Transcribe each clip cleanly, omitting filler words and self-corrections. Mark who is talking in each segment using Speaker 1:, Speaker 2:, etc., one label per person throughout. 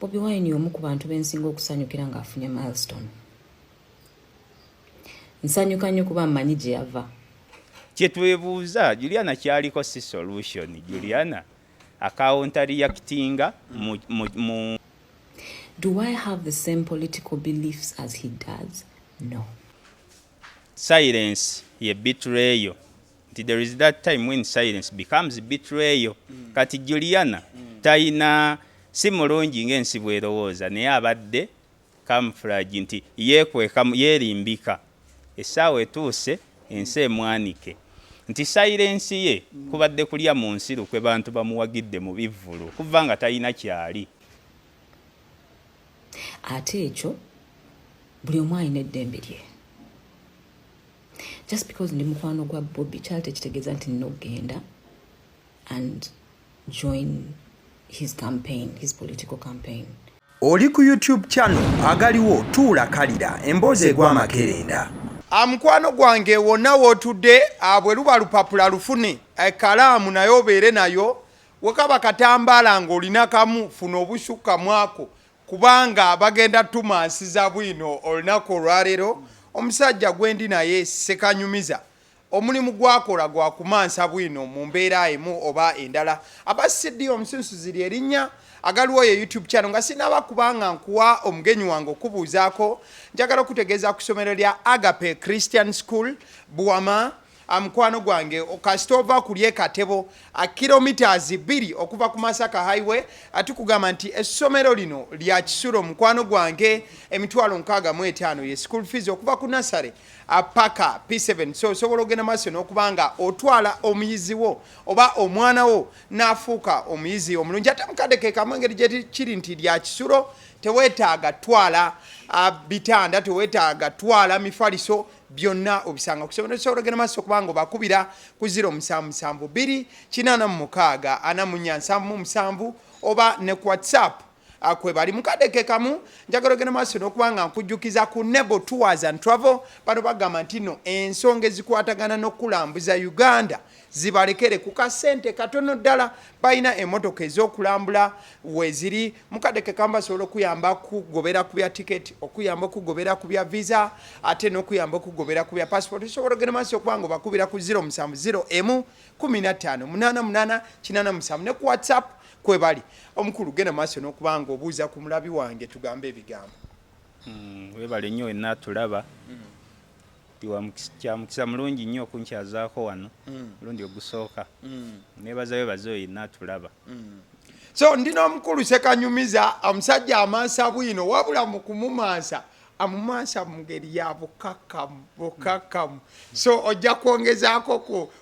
Speaker 1: Bobi Wine y'omu ku bantu bensinga okusanyukira ng'afunye milestone. Nsanyuka nnyo kuba mmanyi gye yava.
Speaker 2: Kye twebuuza Juliana kyaliko si solution. Juliana account reactinga mu
Speaker 1: Do I have the same political beliefs as he does? No.
Speaker 2: Silence ye betrayal. There is that time when silence becomes betrayal. Kati Juliana taina si mulungi ng'ensi bw'erowooza naye abadde camouflage nti yeekweka yeerimbika. Essaawa etuuse ensi emwanike. Nti silence ye kubadde kulya mu nsiru kwe bantu bamuwagidde mu bivvulu kuva nga talina kyali.
Speaker 1: Ate ekyo buli omu alina eddembe lye. Just because ndi mukwano gwa Bobi kyali tekitegeeza nti nina okugenda and join his campaign, his political campaign.
Speaker 3: Oli ku YouTube channel agaliwo tuula kalira emboozi egw'amakerenda.
Speaker 4: Mukwano gwange wonna wootudde bwe luba lupapula lufune ekkalaamu nayo obeere nayo wekaba katambaala ng'olina kamu funa obusukka mwako kubanga bagenda tumansiza bwino olunaku olwaleero omusajja gwendi naye Ssekanyumiza omulimu gwakola gwa kumansa bwino mu mbeera emu oba endala abasiddi omusunsuzi erinnya agaliwo ye YouTube channel nga sinaba kubanga nkuwa omugenyi wange okubuuzaako njagala okutegeeza ku ssomero lya Agape Christian School Buwama mukwano gwange okasitova kulye katebo kilometers 2 okuva ku Masaka highway atukugamba nti essomero lino lya Kisulo mukwano gwange emitwalo 65 ye school fees okuva ku nasare paka P7 so sobola ogenda maaso n'okubanga otwala omuyizi wo oba omwana wo n'afuuka omuyizi omulungi ate mukadde kamu engeri gye kiri nti lya Kisulo teweetaaga twala bitanda teweetaaga twala mifaliso byonna obisanga kusomero sobola ogenda maaso kubanga bakubira ku 0772 886 477 oba ne ku WhatsApp kwe bali mukadde kamu njagala ogenda maaso n'okubanga nkujjukiza ku Nebo Tours and Travel bano bagamba nti no ensonga ezikwatagana n'okulambuza Uganda zibalekere ku kasente katono ddala balina emmotoka ez'okulambula weziri mukadde kamu basobola okuyamba kugobera ku bya tiketi okuyamba okugobera ku bya visa ate n'okuyamba okugobera ku bya passport osobola ogenda maaso okubanga bakubira ku 070 15 88 87 ne ku WhatsApp kwe bali omukulu genda maaso n'okubanga obuuza ku mulabi wange tugambe ebigambo.
Speaker 2: Webale nnyo wenna tulaba. Mukisa mulungi nnyo okunkyazaako wano mulundi ogusooka. Neebaza oyina tulaba.
Speaker 4: So ndina omukulu Ssekanyumiza omusajja amansa bwino wabula mu kumumansa amumansa mu ngeri ya bukakamu so ojja kwongezaako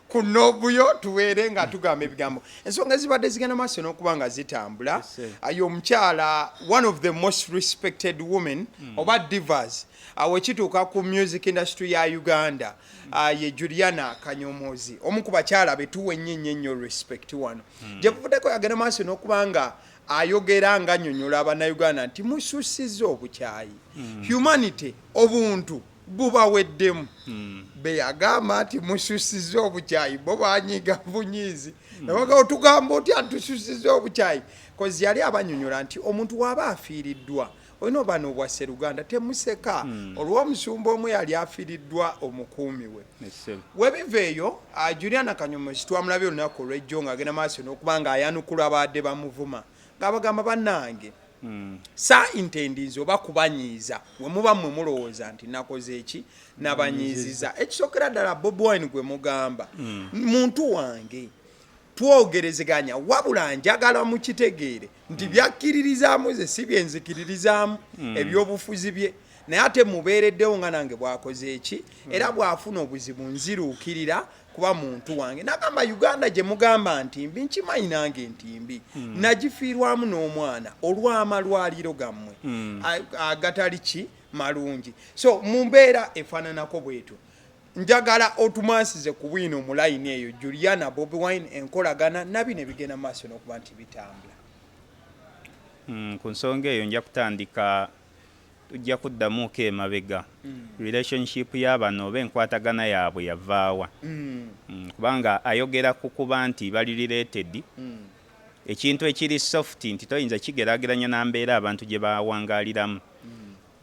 Speaker 4: ku nobuyo tuweere nga tugamba ebigambo ensonga zibadde zigenda maaso n'okuba nga zitambula ayo omukyala one of the most respected women oba divas wekituuka ku music industry ya Uganda ye Juliana Kanyomozi omu ku bakyala betuwa ennyo respect wano gye buvuddeko yagenda maaso n'okuba nga ayogera nga nnyonnyola Abannayuganda nti mususiza obukyayi humanity obuntu bubaweddemu be yagamba nti mususiza obukyayi bo banyiga bunyiizi nabaga otugamba oti atususiza obukyayi kozi yali abannyonnyola nti omuntu waba afiiriddwa olina oba n'obwa Sseruganda temuseka olw'omusumba omu yali afiiriddwa omukuumi we webiva eyo Juliana Kanyomozi twamulabye olunaku olw'ejjo ng'agenda maaso n'okuba nga ayanukula abadde bamuvuma ng'abagamba bannange sa intendinzi oba kubanyiiza we muba mmwe mulowooza nti nakoze eki nabanyiiziza ekisookera ddala Bobi Wine gwe mugamba muntu wange twogerezeganya wabula njagala mukitegeere nti byakkiririzaamu ze si byenzikiririzaamu ebyobufuzi bye naye ate mubeereddewo nga nange bwakoze eki era bw'afuna obuzibu nziruukirira kuba muntu wange nagamba Uganda gye mugamba ntimbi nkimanyi nange ntimbi nagifiirwamu n'omwana olw'amalwaliro gammwe agatali ki malungi so mu mbeera efaananako bwetu njagala otumansize ku bwino mu layini eyo Juliana Bobi Wine enkolagana nabino ebigenda maaso n'okuba nti bitambula.
Speaker 2: Ku nsonga eyo nja kutandika tujja kuddamuuko emabega relationship y'abano oba enkwatagana yaabwe yavaawa kubanga ayogera ku kuba nti bali related ekintu ekiri soft nti toyinza kigeraageranya n'ambeera abantu gye bawangaaliramu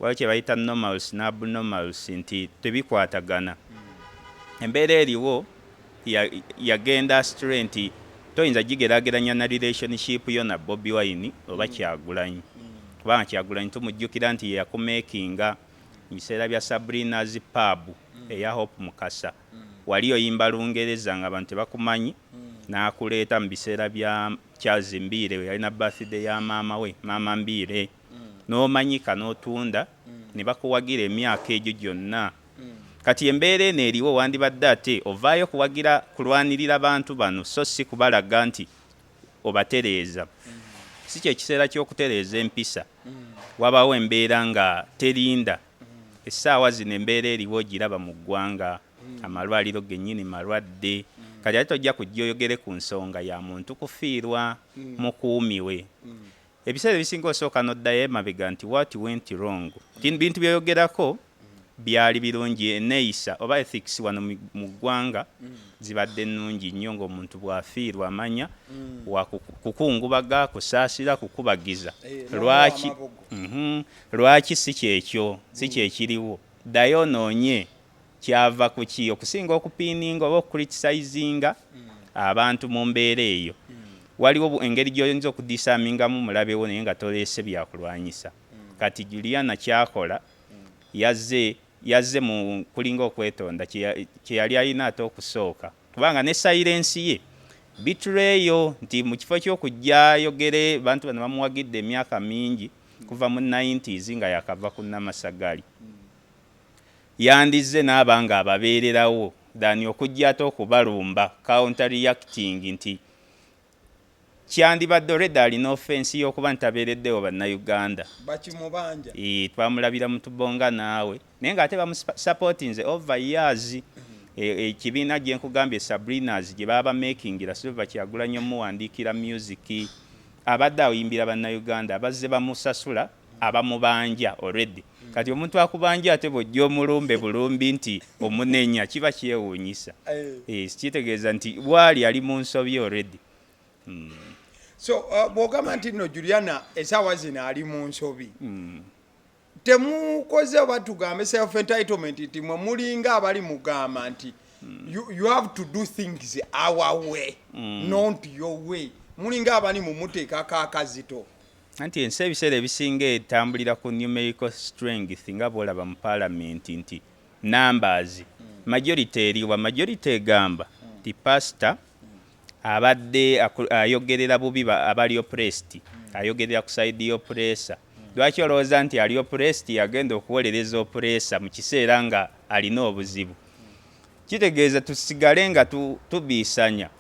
Speaker 2: waliwo kye bayita normals ne abnormals nti tebikwatagana embeera eriwo yagenda astray nti toyinza gigeraageranya na relationship yo na Bobi Wine oba Kyagulanyi kubanga Kyagulanyi tumujjukira nti yakumekinga mu biseera bya Sabrina's pub eya Hope Mukasa wali oyimba Lungereza nga abantu tebakumanyi n'akuleeta mu biseera bya Charles Mbire we yalina birthday ya maama we maama Mbire n'omanyika n'otunda ne bakuwagira emyaka egyo gyonna kati embeera eno eriwo wandibadde ate ovaayo kuwagira kulwanirira abantu bano so si kubalaga nti obatereeza si kyekiseera ky'okutereeza empisa wabaawo embeera nga terinda essaawa zino embeera eriwo giraba mu ggwanga amalwaliro gennyini malwadde kati ate tojja kujja oyogere ku nsonga ya muntu kufiirwa mukuumiwe ebiseera ebisinga osooka n'oddayo emabega nti what went wrong bintu byoyogerako byali birungi eneeyisa oba ethics wano mu ggwanga zibadde nnungi nnyo ng'omuntu bw'afiirwa amanya kukungubaga kusaasira kukubagiza lwaki si kyekyo si kyekiriwo ddayo onoonye kyava ku ki okusinga okupiininga oba okucriticizinga abantu mu mbeera eyo waliwo engeri gy'oyinza okudisaamingamu mulabewo naye nga toleese byakulwanyisa kati Juliana kyakola yazze mu kulinga okwetonda kye yali alina ate okusooka kubanga ne silence ye bitreyo nti mu kifo ky'okujja yogere bantu bano bamuwagidde emyaka mingi kuva mu 90s nga yakava ku Namasagali yandize n'abanga ababeererawo dani okujja ate okubalumba counter reacting nti kyandibadde already alina offense y'okuba ntabeereddewo bannayuganda
Speaker 4: bakimubanja
Speaker 2: twamulabira mu tubonga naawe naye nga ate bamusupportinze over years ekibiina gye nkugambye Sabrinas gye baba makingira Silver Kyagulanyi omuwandiikira music abadde ayimbira bannayuganda abazze bamusasula abamubanja already kati omuntu akubanja ate bw'ojja omulumbe bulumbi nti omunenya kiba kyewuunyisa kitegeeza nti bwali ali mu nsobi already
Speaker 4: so bw'ogamba nti nno Juliana essaawa zino ali mu nsobi temukoze oba tugambe self entitlement nti mwe mulinga abali mugamba nti you have to do things our way not your way mulinga abali mu muteekako akazito
Speaker 2: anti ensi ebiseera ebisinga etambulira ku numerical strength nga bw'olaba mu parliament nti numbers majority eriwa majority egamba ti pastor abadde ayogerera bubi abali oppressed ayogerera ku side y'oppressor lwaki olowooza nti ali oppressed yagenda okuwolereza oppressor mu kiseera nga alina obuzibu kitegeeza tusigale nga tubiisanya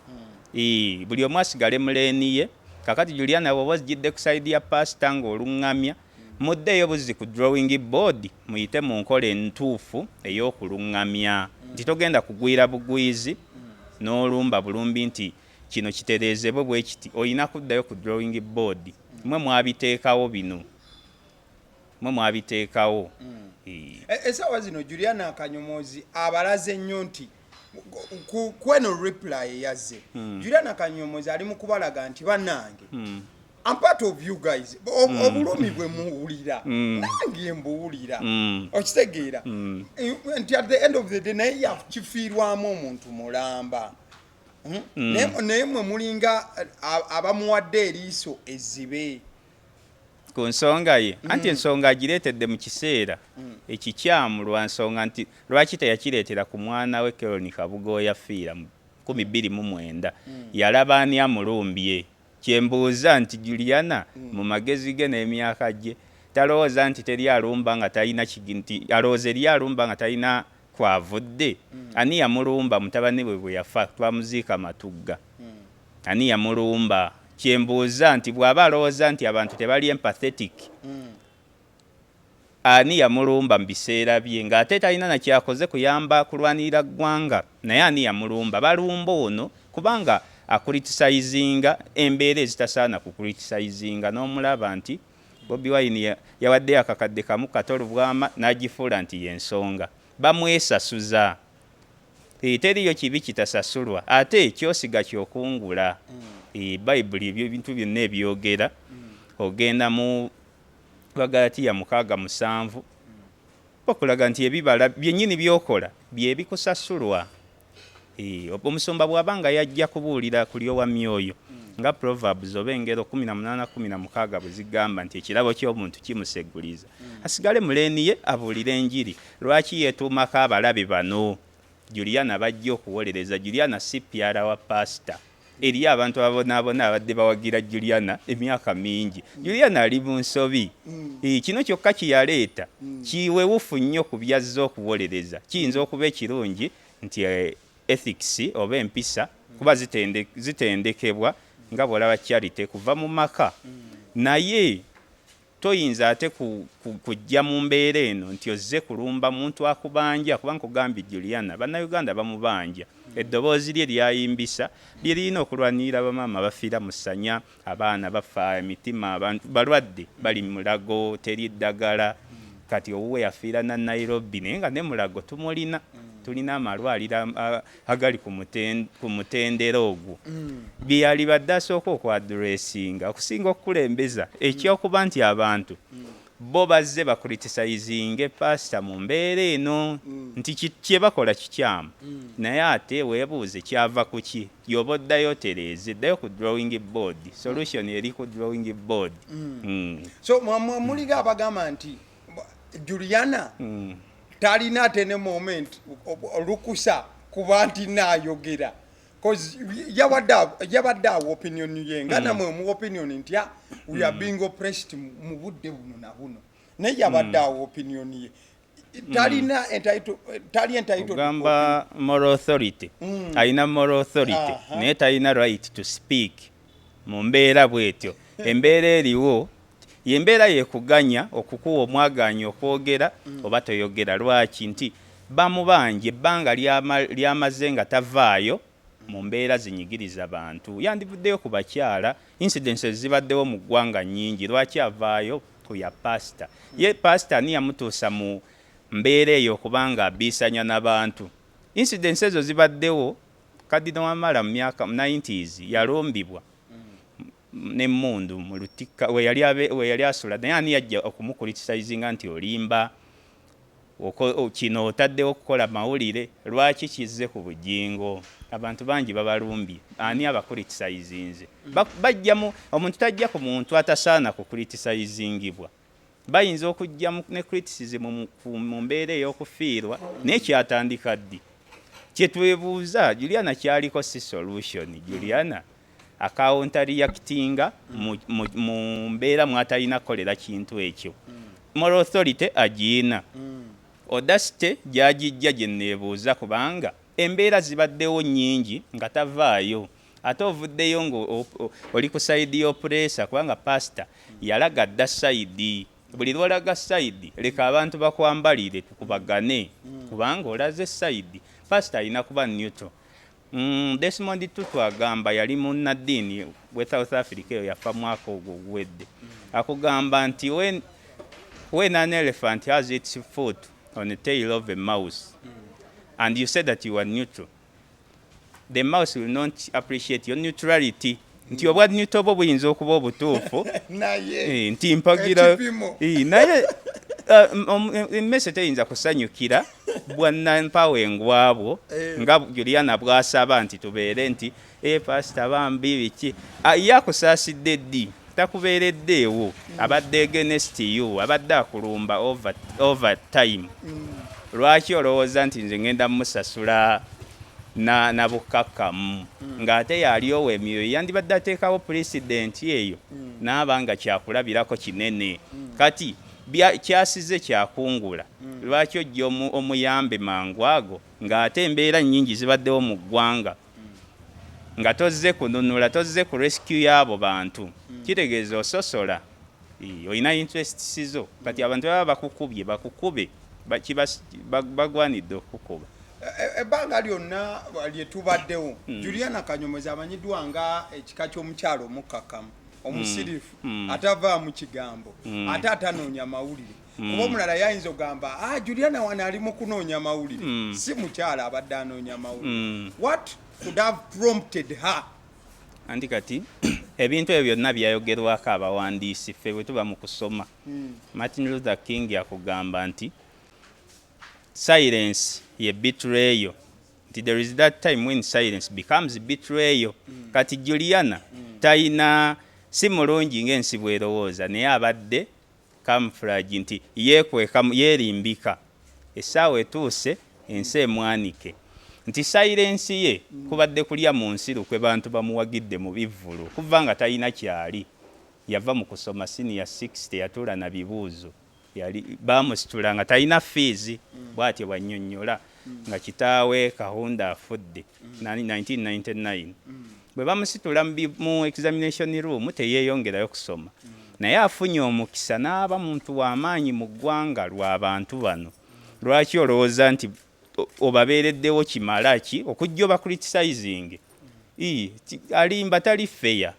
Speaker 2: buli omu asigale muleeniye kakati Juliana bw'oba ojjidde ku side ya pastor ng'oluŋŋamya muddeeyo buzzi ku drawing board muyite mu nkola entuufu ey'okuluŋŋamya nti togenda kugwira bugwizi n'olumba bulumbi nti kino kitereezebwe bwe kiti olina kuddayo ku drawing board mwe mwabiteekawo bino mwe mwabiteekawo
Speaker 4: essaawa zino Juliana Kanyomozi abalaze nnyo nti kweno reply yazze Juliana Kanyomozi ali mu kubalaga nti bannange I'm part of you guys obulumi bwe muwulira nange mbuwulira okitegeera nti at the end of the day naye yakifiirwamu omuntu mulamba naye mwe mulinga abamuwadde eriiso ezzibe
Speaker 2: ku nsonga ye anti ensonga agireetedde mu kiseera ekikyamu lwa nsonga nti lwaki teyakireetera ku mwana we Keloni Kabugo yafiira mu 2009 yalaba ani amulumbye kyembuuza nti Juliana mu magezi ge n'emyaka gye talowooza nti teri alumba nga talina nti alowooza eri alumba nga talina kwavudde ani yamulumba mutabani bwe yafa twamuziika Matugga ani yamulumba kyembuuza nti bw'aba alowooza nti abantu tebali empathetic ani yamulumba mu biseera bye ng'ate talina nakyakoze kuyamba kulwanirira ggwanga naye ani yamulumba balumba ono kubanga akuritisayizinga embeera ezitasaana kukuritisayizinga n'omulaba nti Bobi Wine yawaddeyo akakadde kamu katolu bwama n'agifuula nti yensonga bamwesasuza teriyo kibi kitasasulwa ate ekyosiga kyokungula bayibuli ebyo ebintu byonna ebyogera ogenda mu Bagalatiya 6:7 okulaga nti ebibala byennyini byokola byebikusasulwa omusumba bw'abanga yajja kubuulira ku lyowa myoyo nga Proverbs oba engero 18:16 bwe zigamba nti ekirabo ky'omuntu kimuseguliza asigale muleni ye abuulire enjiri lwaki yeetuumako abalabe bano Juliana bajja okuwolereza Juliana si pyara wa pastor eri abantu abonaabona abadde bawagira Juliana emyaka mingi Juliana ali mu nsobi kino kyokka kiyaleeta kiwewufu nnyo ku byazza okuwolereza kiyinza okuba ekirungi nti ethics oba empisa kuba zitendekebwa nga bw'olaba Charity kuva mu maka naye toyinza ate kujja mu mbeera eno nti ozze kulumba muntu akubanja kuba nkugambye Juliana bannayuganda bamubanja eddoboozi lye lyayimbisa lirina okulwanirira bamaama bafiira mu ssanya abaana bafa emitima abantu balwadde bali mulago teri ddagala kati owuwe yafiira na Nairobi naye nga ne mulago tumulina tulina amalwaliro agali ku mutendero ogwo byali badde asooka okwadressinga okusinga okukulembeza ekyokuba nti abantu bo bazze bakritisayizinge pastor mu mbeera eno nti kye bakola kikyamu naye ate weebuuze kyava ku ki yoba oddayo tereeze ddayo ku drawing board solution eri ku drawing board
Speaker 4: so muliga abagamba nti Juliana talina tene moment olukusa kuba nti naayogera cause yabadde awo opinion ye nga namwe mu opinion nti we are being oppressed mu budde buno na buno naye yabadde awo opinion ye talina entitled
Speaker 2: gamba moral authority alina moral authority naye talina right to speak mu mbeera bwetyo embeera eriwo yembeera yekuganya okukuwa omwaganyi okwogera oba toyogera lwaki nti bamubanje ebbanga lyamaze nga tavaayo mu mbeera zinyigiriza abantu yandivuddeyo ku bakyala incidences zibaddewo mu ggwanga nnyingi lwaki avaayo ku ya pastor ye pastor ni yamutuusa mu mbeera eyo okubanga abiisanya n'abantu incidents ezo zibaddewo Kadino Wamala mu myaka 90s yalumbibwa n'emmundu mu lutikka we yali asula naye ani yajja okumukulitisayizinga nti olimba kino otaddewo okukola mawulire lwaki kizze ku bujingo abantu bangi babalumbye ani abakulitisayizinze bajjamu omuntu tajja ku muntu atasaana kukulitisaizingibwa bayinza okujja ne criticism mu mbeera ey'okufiirwa naye kyatandika ddi kyetwebuuza Juliana kyaliko si solution Juliana akawunta reactinga mu mbeera mwatalina kukolera kintu ekyo moral authority agiina audacity gyagijja gye neebuuza kubanga embeera zibaddewo nnyingi nga tavaayo ate ovuddeyo nga oli ku sayidi y'opuresa kubanga pastor yalaga dda sayidi buli lwolaga sayidi leka abantu bakwambalire tukubagane kubanga olaze sayidi pastor alina kuba neutral Desmond Tutu agamba yali munnaddiini we South Africa eyo yafa mwaka ogwo ogwedde akugamba nti when an elephant has its foot on the tail of a mouse and you said that you are neutral, the mouse will not appreciate your neutrality. Nti obwa neutral bwo buyinza okuba obutuufu
Speaker 4: naye
Speaker 2: nti mpagira naye emmese teyinza kusanyukira bwanna mpawengwabwo nga Juliana bw'asaba nti tubeere nti pastor bambi biki yakusaasidde ddi takubeereddeewo abadde against you abadde akulumba over time lwaki olowooza nti nze ngenda musasula na bukkakkamu ng'ate yaliowo emyoyo yandibadde ateekawo president eyo n'abanga kyakulabirako kinene kati kyasize kyakungula lwaki ojja omuyambe mangu ago ng'ate embeera nnyingi zibaddewo mu ggwanga nga tozze kununula tozze ku rescue y'abo bantu kitegeeza ososola olina interest sizo kati abantu baba bakukube bagwanidde okukuba
Speaker 4: ebbanga lyonna lyetubaddewo Juliana Kanyomozi amanyiddwa nga ekika ky'omukyalo omukkakkamu omusirifu atavaamu kigambo ate atanoonya mawulire kuba omulala yayinza ogamba Juliana wano ali mu kunoonya mawulire si mukyala abadde anoonya mawulire. What could have prompted her?
Speaker 2: Anti kati ebintu ebyo byonna byayogerwako abawandiisi ffe bwe tuba mu kusoma. Martin Luther King yakugamba nti silence ye betrayal. There is that time when silence becomes betrayal. Kati Juliana taina si mulungi ng'ensi bw'erowooza naye abadde camouflage nti yeekweka yeerimbika essaawa etuuse ensi emwanike nti silence ye kubadde kulya mu nsiru kwe bantu bamuwagidde mu bivvulu kuva nga talina kyali yava mu kusoma senior 60 yatuula na bibuuzo yali baamusitula nga talina fees bw'atyo bwannyonnyola nga kitaawe Kahunda afudde 1999 bwe bamusitula mu examination room teyeeyongerayo kusoma naye afunye omukisa n'aba muntu w'amaanyi mu ggwanga lw'abantu bano. Lwaki olowooza nti obabeereddewo kimala ki okujja oba criticizing alimba tali feya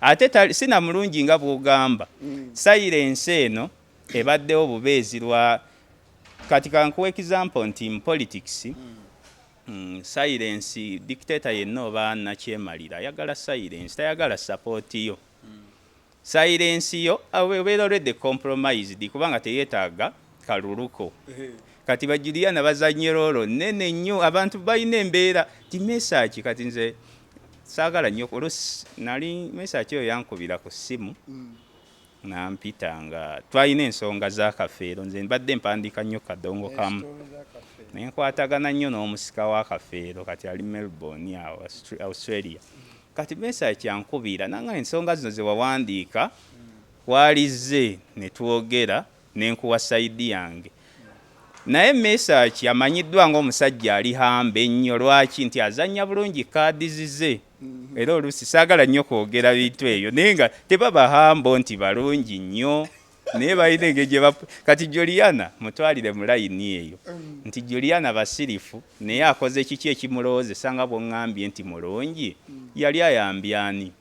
Speaker 2: ate sina mulungi nga bw'ogamba silence eno ebaddewo bubeezi lwa kati kankuwa example nti mu politics silence dictator yenna oba nakyemalira ayagala silence tayagala support yo. Silence yo abeera already compromised kubanga teyeetaaga kaluluko. Kati ba Juliana bazanye rolo nene nnyo abantu balina embeera ti message kati nze saagala nnyo nali message yo yankubira ku ssimu nampita nga twalina ensonga z'akafeero nze mbadde mpandiika nnyo kadongo kamu naye nkwatagana nnyo n'omusika w'akafeero kati ali Melbourne awo Australia. Kati message yankubira nanga ensonga zino ze wawandiika walize ne twogera n'enkuwa side yange naye message amanyiddwa ng'omusajja ali hambe ennyo lwaki nti azannya bulungi kaadi zize era oluusi saagala nnyo kwogera bintu eyo naye nga tebaba hambo nti balungi nnyo naye balina engeri kati Juliana mutwalire mu layini eyo nti Juliana basirifu naye akoze kiki ekimulowoozesa nga bw'oŋŋambye nti mulungi yali ayambyani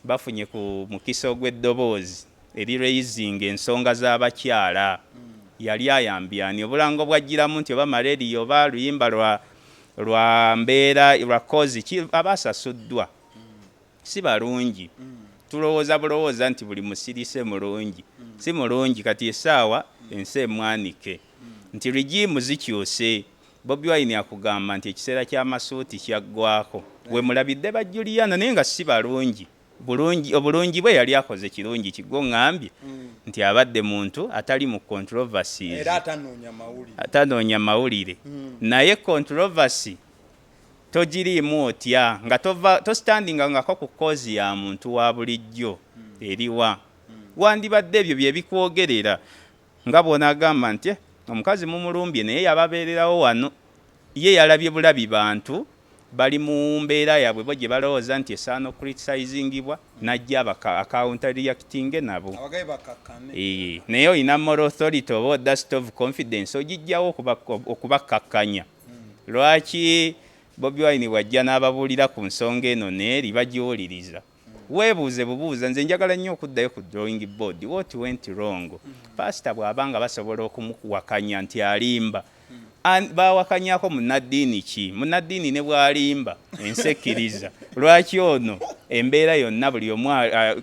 Speaker 2: bafunye ku mukisa ogw'eddoboozi eri raising ensonga z'abakyala yali ayambyani obulango bwajjiramu nti oba malaria oba luyimba lwa mbeera lwa kozi abasasuddwa si balungi tulowooza bulowooza nti buli musirise mulungi si mulungi kati essaawa ensi emwanike nti regimu zikyuse. Bobi Wine akugamba nti ekiseera ky'amasuuti kyaggwako we mulabidde ba Juliana naye nga si balungi obulungi bwe yali akoze kirungi kigo ngambye nti abadde muntu atali mu controversies
Speaker 4: era
Speaker 2: atanoonya mawulire naye controversy togiriimu otya nga tostandinga ngako ku kozi ya muntu wa bulijjo eriwa wandibadde ebyo bye bikwogerera nga bw'onaagamba nti omukazi mumulumbye naye yababeererawo wano ye yalabye bulabi bantu bali mu mbeera yaabwe bo gye balowooza nti esaana okucriticizingibwa najja account reacting nabo naye olina moral authority oba dust of confidence ogijjawo okubakkakkanya. Lwaki Bobi Wine wajja n'ababuulira ku nsonga eno neeri bagiwuliriza weebuuze bubuuza nze njagala nnyo okuddayo ku drawing board what went wrong pastor bw'abanga basobola okumuwakanya nti alimba bawakanyako munaddiini ki munaddiini ne bwalimba ensekiriza lwaki ono embeera yonna buli omu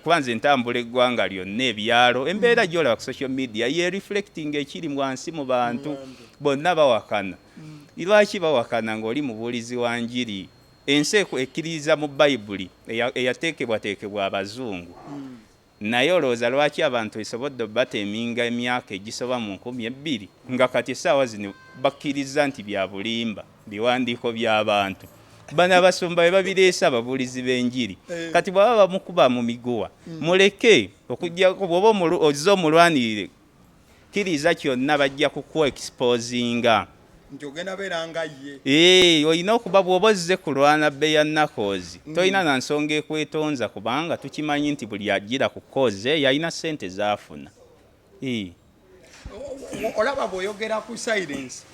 Speaker 2: kubanza entambula eggwanga lyonna ebyalo embeera gyolaba ku social media ye reflecting ekiri wansi mu bantu bonna bawakana. Lwaki bawakana ng'oli mubuulizi wa njiri ensi ekkiriza mu bayibuli eyateekebwateekebwa abazungu naye olowooza lwaki abantu esobodde bateminga emyaka egisoba mu 200 nga kati essaawa zino bakkiriza nti bya bulimba biwandiiko by'abantu bano abasumba be babireesa ababuulizi b'enjiri kati bw'aba bamukuba mu miguwa muleke okujjako bw'oba ozza omulwanirire kkiriza kyonna bajja kukuwa exposinga
Speaker 4: nti ogenda beeranga ye
Speaker 2: olina okuba bw'oba ozze kulwana bbeeya nakoozi tolina na nsonga ekwetonza kubanga tukimanyi nti buli ajjira ku koozi eyo alina ssente zaafuna.
Speaker 4: olaba bw'oyogera ku silence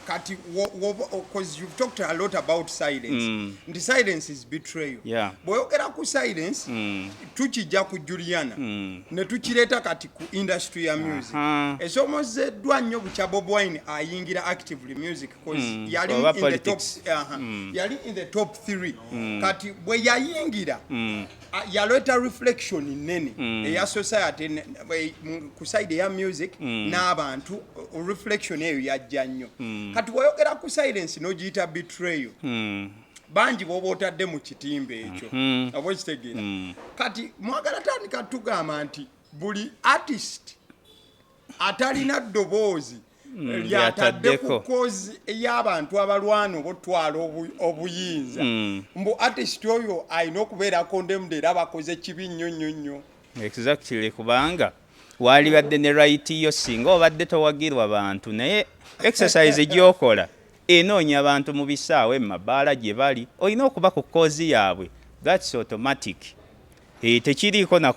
Speaker 4: kati because you've talked a lot about silence nti silence is betrayal bw'oyogera ku silence tukijja ku Juliana ne tukireeta kati ku industry ya music esomozeddwa nnyo bukya Bobi Wine ayingira actively music because yali in the top 3 kati bwe yayingira yaleta reflection nene eya society ku side ya music n'abantu reflection eyo yajja nnyo kati wayogera ku silence n'ogiyita betrayal bangi bw'oba otadde mu kitimbe ekyo abo kitegeera kati mwagala tandika tugamba nti buli artist atalina ddoboozi lyatadde ku kozi ey'abantu abalwana obutwala obuyinza mbu artist oyo alina okubeera condemned era bakoze kibi nnyo
Speaker 2: exactly kubanga wali badde ne right yo singa obadde towagirwa bantu naye exercise gyokola enoonya abantu mu bisaawe mabaala gye bali olina okuba ku kozi yaabwe that's automatic tekiriiko na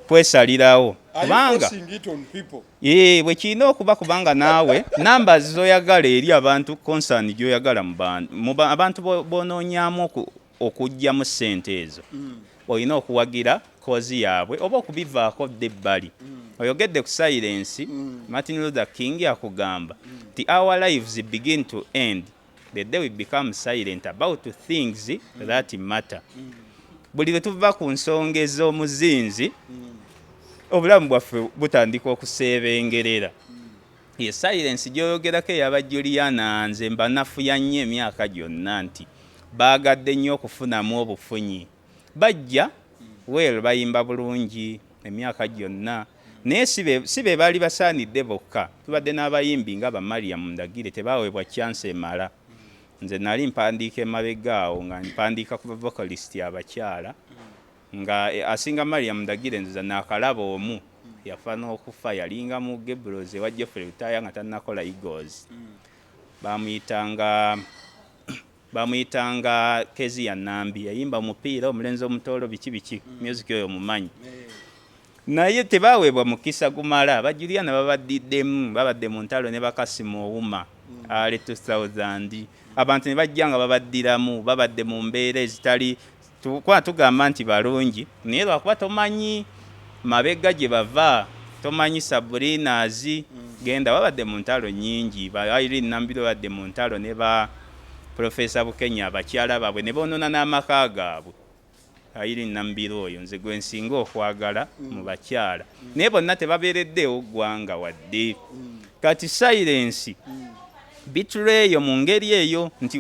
Speaker 2: kwesalirawo kubanga bwe kirina okuba kubanga naawe namba zoyagala eri abantu concern gyoyagala mu abantu bonoonyaamu okujja mu ssente ezo olina okuwagira kozi yaabwe oba okubivaako dde ebbali oyogedde ku silence Martin Luther King akugamba nti our lives begin to end the day we become silent about things that matter buli lwe tuva ku nsonga ez'omuzinzi obulamu bwaffe butandika okuseebengerera ye silence gyoyogerako eyaba Juliana nze mbanafuya nnyo emyaka gyonna nti baagadde nnyo okufunamu obufunyi bajja bayimba bulungi emyaka gyonna naye si be baali basaanidde bokka tubadde n'abayimbi nga Mariam Ndagire tebaweebwa chance emala nze nali mpandiika emabega awo nga mpandiika ku vocalist abakyala nga asinga Mariam Ndagire nziza n'akalaba omu yafa n'okufa yalinga mu Gebroze wa Jeffrey Utaya nga tannakola Eagles bamuyitanga Kezi ya Nambi yayimba omupiira omulenzi omutoolo biki music oyo mumanyi naye tebaweebwa mukisa gumala Juliana babadde mu ntalo ne bakasimu owuma ale 2000 abantu ne bajja nga babaddiramu babadde mu mbeera ezitali tugamba nti balungi naye lwakuba tomanyi mabega gye bava tomanyi Sabrina's genda babadde mu ntalo nnyingi Irene Nambiro babadde mu ntalo ne ba Professor Bukenya abakyala baabwe ne boonona n'amaka gaabwe Irene Nambiro oyo nze gwe nsinga okwagala mu bakyala naye bonna tebabeereddewo ggwanga wadde kati silence betrayal mu ngeri eyo nti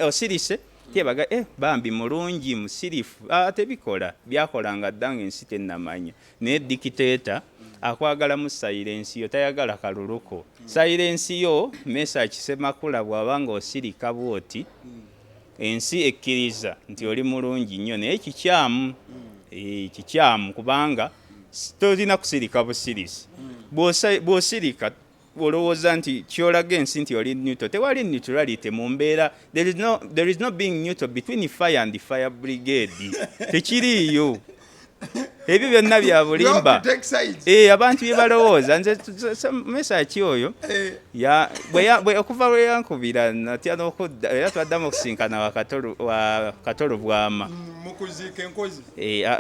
Speaker 2: osirise tebaga bambi mulungi musirifu tebikola byakolanga ddanga ensi tennamanya naye dictator akwagala mu silence yo tayagala kaluluko silence yo message semakula bwabanga osirika bwoti ensi ekkiriza nti oli mulungi nnyo naye kikyamu kubanga tolina kusirika busirisi bw'osirika olowooza nti kyolaga ensi nti oli neutral tewali neutrality mu mbeera there is no being neutral between fire and fire brigade tekiriiyo ebyo byonna bya bulimba abantu bye balowooza nze mesaki oyo okuva lwe yankubira natya n'okudda era twaddamu okusinkana wa katolo bwama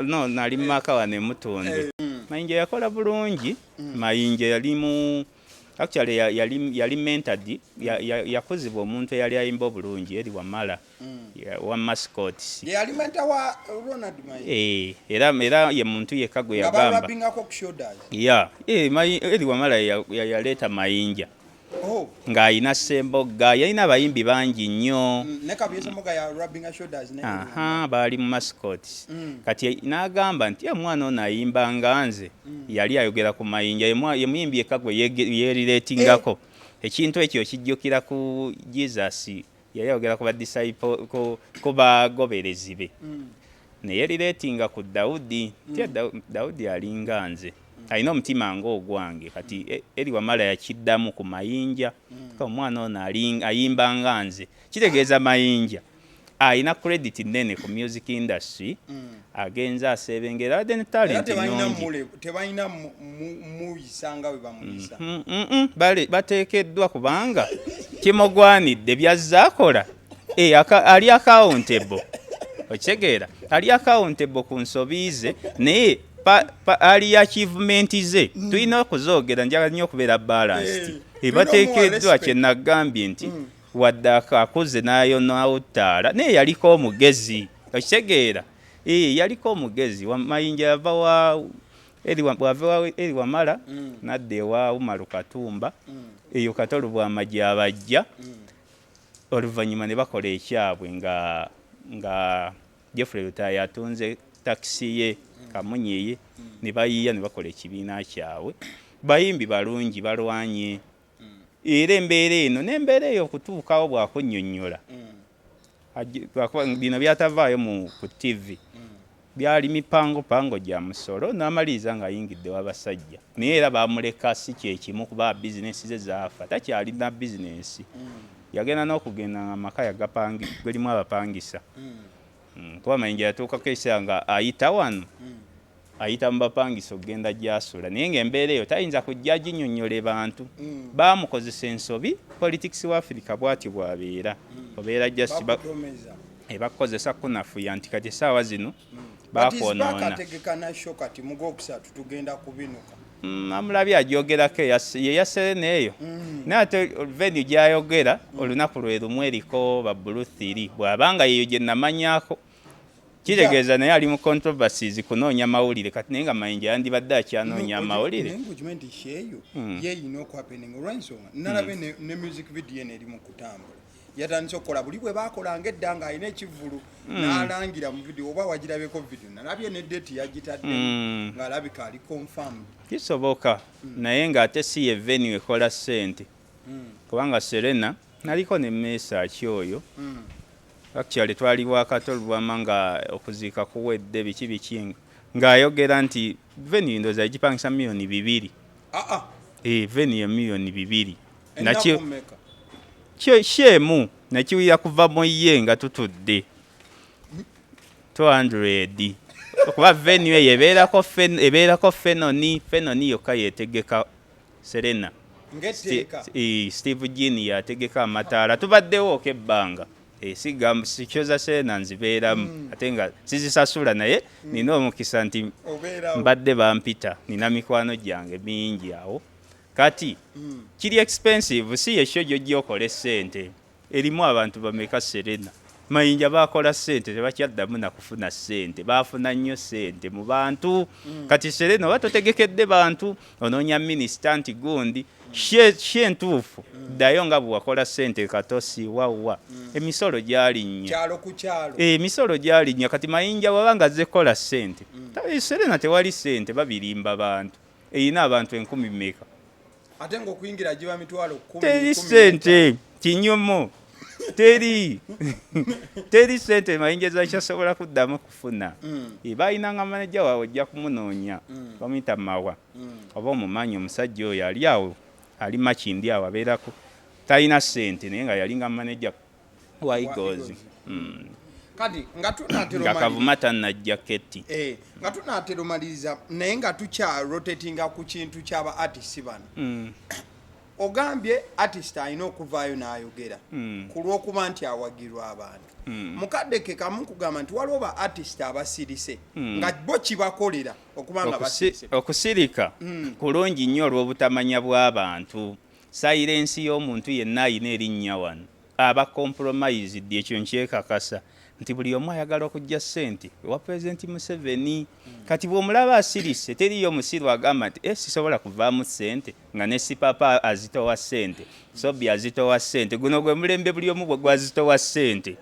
Speaker 2: no nali mu maka wane mutundu mayinja yakola bulungi mayinja yalimu actually yali mentored yakuzibwa omuntu eyali ayimba obulungi eri wamala wa mascots
Speaker 4: yali mentor wa Ronald Mayi
Speaker 2: era ye muntu yekka gwe yagamba eri wamala yaleeta mayinja ng'ayina Ssemboga yalina abayimbi bangi nnyo baali mu mascots kati n'agamba nti omwana ono ayimba nga nze yali ayogera ku mayinja ye muyimbi yekka gwe yeerireetingako ekintu ekyo kijjukira ku Jesus yali ayogera ku badisciple ku bagoberezi be ne yeerireetinga ku Dawudi Dawudi alinga nze alina omutima ng'ogwange kati eri wamala yakiddamu ku mayinja omwana ono ayimba nga nze kitegeeza mayinja ayina credit nene ku music industry agenza asebengera then talent nyingi
Speaker 4: tebalina muyisanga we bamuyisa
Speaker 2: bateekeddwa kubanga kimugwanidde byazaakola ali accountable okitegeera ali accountable ku nsobi ze naye ali achievement ze tulina okuzoogera njagala nnyo okubeera balanced bateekeddwa kyenagambye nti wadde akakuze n'ayonaawo ttaala naye yaliko omugezi okitegeera yaliko omugezi mayinja yava eri wamala nadda ewa Umaru Katumba eyo katolo bw'amagye abajja oluvannyuma ne bakola ekyabwe nga Jeffrey Lutaaya yatunze takisi ye kamunye ye ne bayiya ne bakola ekibiina kyabwe bayimbi balungi balwanye era embeera eno n'embeera eyo okutuukawo bwakunnyonnyola bino byatavaayo ku TV byali mipango gya musolo n'amaliriza ng'ayingidde w'abasajja naye era bamuleka si kyekimu kuba bizinesi ze zaafa takyalina bizinesi yagenda n'okugenda amaka galimu abapangisa kuba mayinja yatuukako ekiseera nga ayita wano ayita mu bapangisa okugenda gy'asula naye ng'embeera eyo tayinza kujja ginnyonnyola bantu baamukozesa ensobi politics wa Africa bw'atyo bw'abeera obeera just bakukozesa kunafuya nti kati essaawa zino bakwonoona amulabye agyogerako ye yaserena eyo naye ate venue gy'ayogera olunaku lwe lumu eriko ba Bluth bw'abanga yeyo gye namanyako kitegeeza naye ali mu controversies kunoonya mawulire kati naye nga mayinja yandibadde akyanoonya amawulire
Speaker 4: nalabe ne music video eno eri mu kutambula yatandise okukola buli bwe baakolanga edda nga alina ekivulu n'alangira mu video oba wagirabeko video nalabye ne date yagitadde ng'alabika ali confirmed
Speaker 2: kisoboka naye ng'ate si ye venue ekola ssente kubanga Serena naliko ne message oyo actually twali wakatolu bwama nga okuziika kuwedde biki ng'ayogera nti venue ndoza igipangisa milioni 2 venue milioni 2 nakyo shemu nakiwira kuva mu ye nga tutudde 200 kuba venue ebeerako fenoni yokka yeetegeka Serena Steve Gini yategeka amataala tubaddewo okebbanga sikyoza Serena nzibeeramu ate nga sizisasula naye nina omukisa nti mbadde bampita nina mikwano gyange mingi awo kati kiri expensive si yesho gy'okole ssente erimu abantu bameka Serena mayinja bakola ssente tebakyaddamu nakufuna ssente baafuna nnyo ssente mu bantu kati Serena oba totegekedde bantu onoonya minisita nti gundi she entuufu ddayo nga bwe wakola ssente katosi wawa emisolo gyalinnya emisolo gyalinnya kati mayinja wabanga zekola ssente Serena tewali ssente babirimba bantu erina abantu 10,000 meka
Speaker 4: ate ng'okuyingira giba mitwalo 10
Speaker 2: teri ssente kinyomo teri ssente mayinja zakyasobola kuddamu kufuna baayinanga maneja wawe ojja kumunoonya bamuyita mawa oba omumanyi omusajja oyo ali awo ali makindi awo abeerako talina ssente naye nga yalinga maneja wa Eagles
Speaker 4: kati
Speaker 2: nga Kavuma tanajja keti
Speaker 4: nga tunaatera omaliriza naye nga tukyarotatinga ku kintu ky'aba artist bano ogambye artist alina okuvaayo n'ayogera ku lw'okuba nti awagirwa abantu mukadde ke kamu kugamba nti waliwo ba artist abasirise nga bo kibakolera okuba nga basirise
Speaker 2: okusirika kulungi nnyo olw'obutamanya bw'abantu silence y'omuntu yenna ayina erinnya wano aba compromised ekyo nkyekakasa nti buli omu ayagala okujja ssente ewa Pulezidenti Museveni kati bw'omulaba asirise teriyo musiru agamba nti sisobola kuvaamu ssente nga ne sipapa azitowa ssente Sobi azitowa ssente guno gwe mulembe buli omu bwe gwazitowa ssente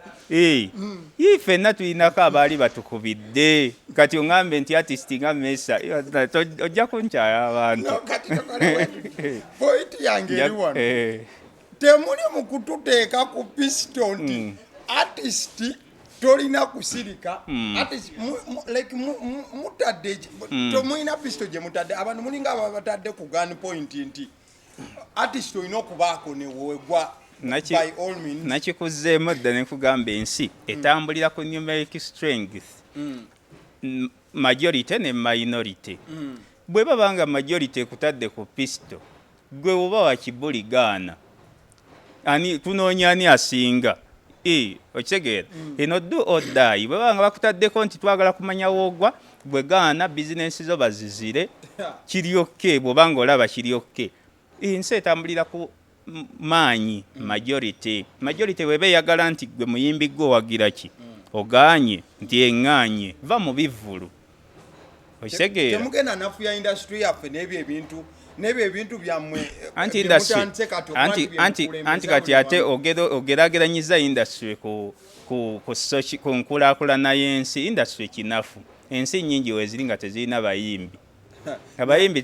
Speaker 2: ffenna tulinako abaali batukubidde kati oŋŋambe nti artist nga Mesa ojja kunkyaya abantu
Speaker 4: pointi yange eri wano temuli mu kututeeka ku pisito nti artist tolina kusirika like mutadde tomulina pisto gye mutadde abantu mulinga abatadde ku gun point nti artist olina okubaako newegwa by all means
Speaker 2: nakikuzeemu dda ne kugamba ensi etambulira ku numeric strength majority ne minority bwe babanga majority ekutadde ku pisto gwe oba wakibuligaana ani tunoonya ani asinga okitegeera eno do or die bwe babanga bakutaddeko nti twagala kumanya woogwa bwe gaana bizinensi zo bazizire kiryokke bw'obanga olaba kiryokke ensi etambulira ku maanyi majority weba eyagala nti gwe muyimbi gwe owagira ki ogaanye nti eŋŋaanye va mu bivvulu okitegeera
Speaker 4: temugenda nafu ya industry yaffe n'ebyo ebintu byammwe
Speaker 2: anti kati ate ogerageranyiza industry ku nkulaakulana y'ensi industry kinafu ensi nnyingi weziri nga tezirina bayimbi abayimbi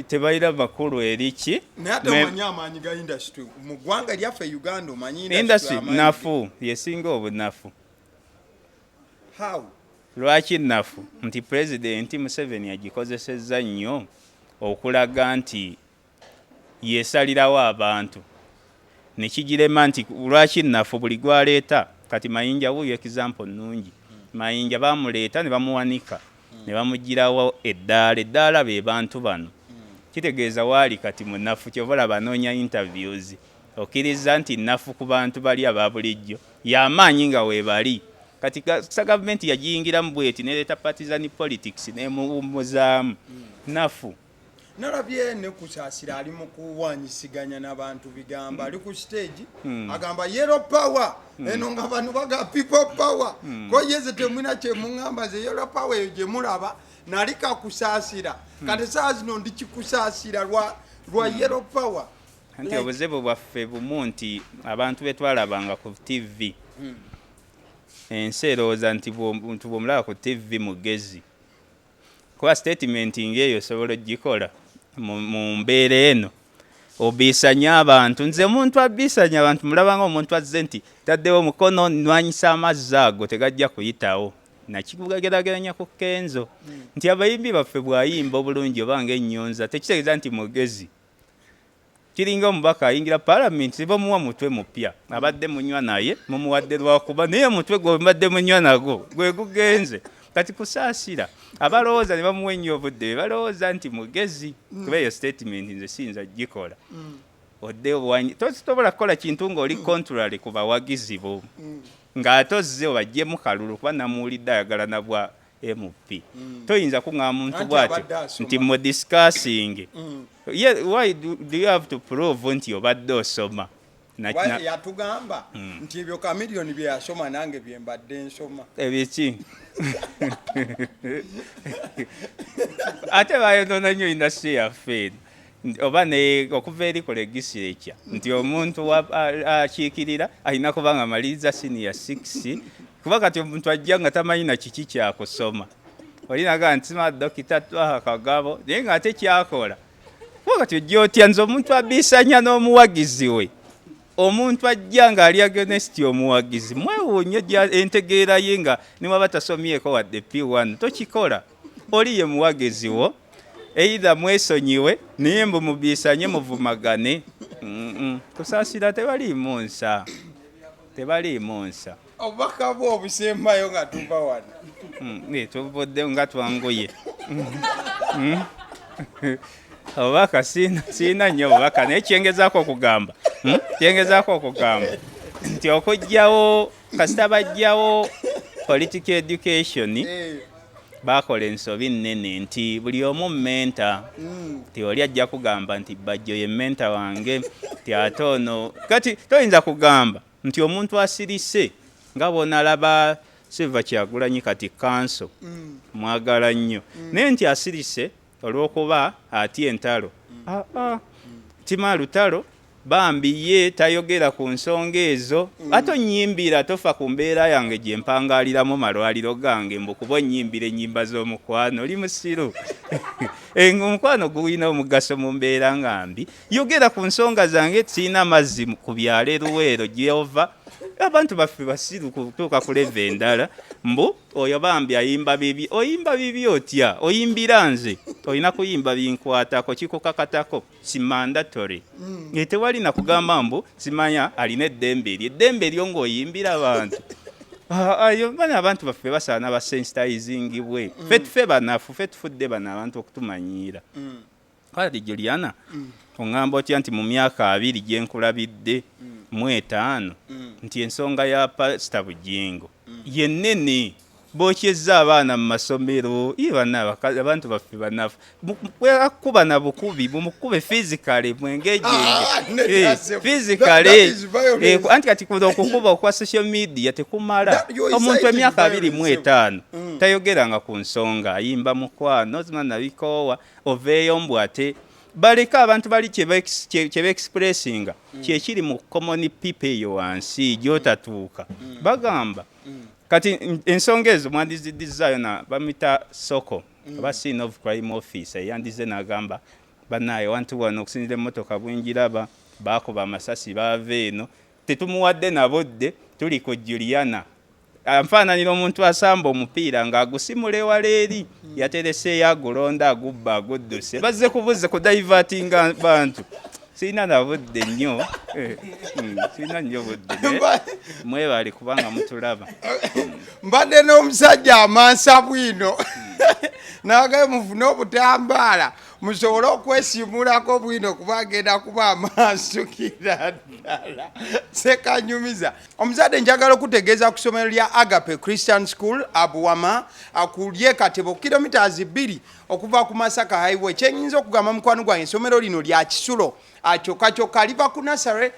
Speaker 2: tebalina makulu eriki
Speaker 4: naye ate omanyi amaanyi ga industry mu ggwanga lyaffe Uganda omanyi
Speaker 2: industry nafu yesinga obunafu lwaki nafu nti pulezidenti Museveni agikozesezza nnyo okulaga nti yesalirawo abantu nekigirema nti lwaki nafu buli gwaleeta kati Mayinja wuyo example nnungi Mayinja bamuleeta ne bamuwanika ne bamugirawo eddaala be bantu bano kitegeeza waali kati munafu kyobola banoonya interviews okkiriza nti nafu ku bantu bali aba bulijjo y'amaanyi nga weebali kati gavumenti yagiyingiramu bweti nereeta partisan politics nemuwummuzaamu nafu
Speaker 4: nalabye ne kusaasira ali mu kuwanyisiganya n'abantu bigamba ali ku stage agamba yellow power eno nga bano baga people power ko yeze temwina kye muŋŋamba ze yellow power eyo gye mulaba nalika kusaasira kati saa zino ndi kikusaasira lwa yellow power
Speaker 2: nti obuzibu bwaffe bumu nti abantu betwalabanga ku TV ensi erowooza nti bwomulaba ku TV mugezi kuba statement ng'eyo osobola ogikola mu mbeera eno obiisanya abantu nze omuntu abiisanya abantu mulabanga omuntu azze nti taddewo mukono nwanyisa amazzi ago tegajja kuyitawo nakigerageranya ku Kenzo nti abayimbi baffe bwayimba obulungi obanga ennyonza tekitegeeza nti mugezi kiringa omubaka ayingira parliament bamuwa mutwe mupya abadde munywa naye mumuwadde lwakuba naye mutwe gwe mbadde munywa nago gwe gugenze kati kusaasira abalowooza ne bamuwa ennyo obudde balowooza nti mugezi kuba eyo statement nze siyinza gikola odde obuwanyi tosobola kukola kintu ng'oli contrary ku bawagizi bo ng'ate ozze obaggyemu kalulu kuba namuwulidde ayagala nabwa MP toyinza kuŋŋa muntu bw'atyo nti mu discussing why do you have to prove nti obadde osoma
Speaker 4: yatugamba nti ebyo kamiliyoni bye yasoma nange bye mbadde nsoma
Speaker 2: ebiki ate bayonoona nnyo industry yaffe oba okuva eri ku legislature nti omuntu akiikirira alina kuba nga amaliriza senior 6 kuba kati omuntu ajja nga tamanyi na kiki kyakusoma olinaga nti dokita twaha kagabo naye nga ate kyakola kuba kati ojja otya nze omuntu abiisanya n'omuwagizi we omuntu ajja ng'ali against omuwagizi mwewuunye entegeera ye nga niwaba tasomyeko wadde P1 tokikola oli ye muwagizi wo either mwesonyiwe naye mbu mubiisanye muvumagane kusaasira tebaliimu nsa
Speaker 4: obubaka bwo obusembayo nga tuva wano
Speaker 2: tuvudde nga twanguye obubaka siina nnyo obubaka naye kyengezaako okugamba nti okugyawo kasita bajjawo political education bakola ensobi nnene nti buli omu menta ti oli ajja kugamba nti bajjo ye menta wange ti ate ono kati toyinza kugamba nti omuntu asirise nga bonalaba Silva Kyagulanyi kati kanso mwagala nnyo naye nti asirise olw'okuba atya entalo tima lutalo bambi ye tayogera ku nsonga ezo ate onnyimbira tofa ku mbeera yange gye mpangaaliramu malwaliro gange mbukuba onnyimbira ennyimba z'omukwano oli musiru omukwano gulina omugaso mu mbeera ngambi yogera ku nsonga zange sirina mazzi ku byalo eruweero gyova abantu baffe basiru kutuuka ku leve endala mbu oyo bambi ayimba bibi oyimba bibi otya oyimbira nze olina kuyimba binkwatako kikukakatako si mandatory tewali nakugamba mbu simanya alina eddembe eryo ng'oyimbira abantu ayo bana abantu baffe basaana basensitizingibwe ffe banafu ffe tufudde bano abantu okutumanyiira kati Juliana oŋŋamba otya nti mu myaka 2 gye nkulabidde mu 5 nti ensonga ya Pastor Bugingo yennene bokyezza abaana mu masomero abantu baffe banafu kuba na bukubi mumukube physically mwengejenge physically anti kati okukuba okwa social media tekumala omuntu emyaka 25 tayogeranga ku nsonga ayimba mukwano zimana bikowa oveeyo mbwate baleka abantu bali kyebe expressinga kyekiri mu common people eyo wansi gyotatuuka bagamba kati ensonga ezo mwandizidizaayo na bamita soko aba scene of crime officer yandize nagamba banaye wantu wano okusinira emmotoka bwinjiraba bakuba amasasi bave eno tetumuwadde nabodde tuli ku Juliana anfaananira omuntu asamba omupiira ng'agusimula ewala eri yaterese yagulonda agubba agudduse bazze kubuze ku divertinga bantu sina nabudde nnyo sina nnyo budde mwebali kubanga mutulaba
Speaker 4: mbadde n'omusajja amansa bwino nagaye mufune obutambaala musobole okwesimulako bwino kubagenda kuba amansukira ddala Ssekanyumiza omuzadde njagala okutegeeza ku ssomero lya Agape Christian School Abuwama akulye Katebo kilometers 2 okuva ku Masaka Highway kyenyinza okugamba mukwano gwange essomero lino lya Kisulo kyokka liva ku Nasare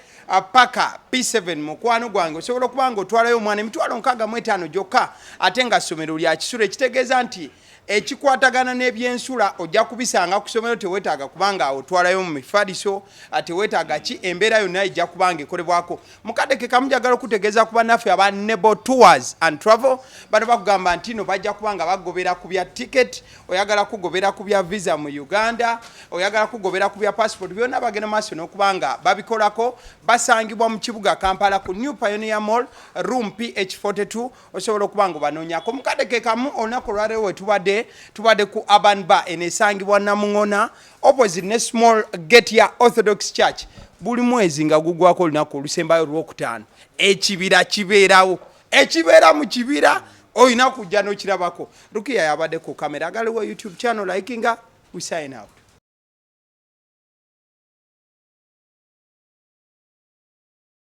Speaker 4: paka P7 mukwano gwange osobola okubanga otwalayo omwana emitwalo 65 gyokka ate nga ssomero lya Kisulo ekitegeeza nti ekikwatagana n'ebyensula ojja kubisanga ku ssomero teweetaaga kubanga otwalayo mu mifaliso teweetaaga ki embeera yonna ejja kubanga ekolebwako mukadeke kamujagala okutegeeza ku bannaffe aba Nebo Tours and Travel bano bakugamba nti no bajja kubanga bagobera ku bya ticket oyagala kugobera ku bya visa mu Uganda oyagala kugobera ku bya passport byonna bagenda maaso n'okubanga babikolako basangibwa mu kibuga Kampala ku New Pioneer Mall room PH42 osobola okubanga banoonyako mukadeke kamu olunaku lwaleero tubadde ku Urban Bar enesangibwa Namuŋona opposite ne small gate ya Orthodox Church buli mwezi nga gugwako olunaku olusembayo olwokutaano ekibira kibeerawo ekibeera mu kibira olina kujja n'okirabako Rukiya yabadde ku kamera agaliwo YouTube channel likinga we sign out.